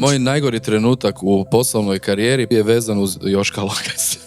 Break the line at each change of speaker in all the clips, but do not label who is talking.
Moj najgori trenutak u poslovnoj karijeri je vezan uz Joška Lakas.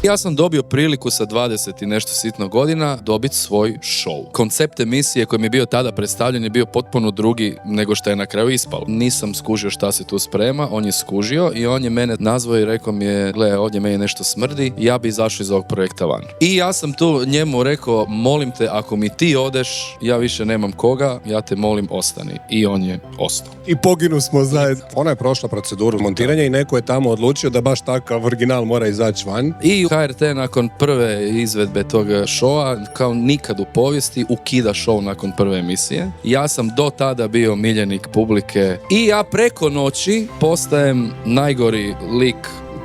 Ja sam dobio priliku sa 20 i nešto sitno godina dobiti svoj show. Koncept emisije koji mi je bio tada predstavljen je bio potpuno drugi nego što je na kraju ispalo. Nisam skužio šta se tu sprema, on je skužio i on je mene nazvao i rekao mi je, gle, ovdje meni nešto smrdi, ja bi izašao iz ovog projekta van. I ja sam tu njemu rekao, molim te, ako mi ti odeš, ja više nemam koga, ja te molim, ostani. I on je ostao.
I poginu smo zajedno.
Ona je prošla proceduru montiranja i neko je tamo odlučio da baš takav original mora izaći van.
I HRT nakon prve izvedbe tog showa, kao nikad u povijesti, ukida show nakon prve emisije. Ja sam do tada bio miljenik publike i ja preko noći postajem najgori lik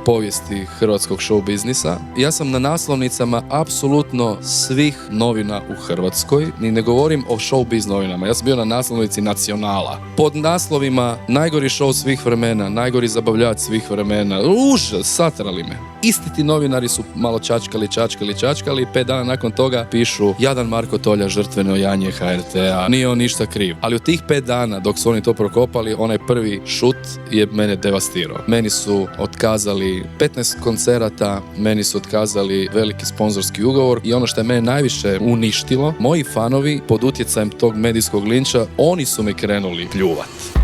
povijesti hrvatskog show biznisa. Ja sam na naslovnicama apsolutno svih novina u Hrvatskoj. Ni ne govorim o show biz novinama. Ja sam bio na naslovnici Nacionala. Pod naslovima najgori show svih vremena, najgori zabavljač svih vremena. Užas, satrali me. Isti ti novinari su malo čačkali. 5 dana nakon toga pišu jadan Marko Tolja, žrtveno janje HRT-a. Nije on ništa kriv. Ali u tih 5 dana dok su oni to prokopali, onaj prvi šut je mene devastirao. Meni su otkazali 15 koncerata, meni su otkazali veliki sponzorski ugovor i ono što je mene najviše uništilo, moji fanovi pod utjecajem tog medijskog linča, oni su me krenuli pljuvat.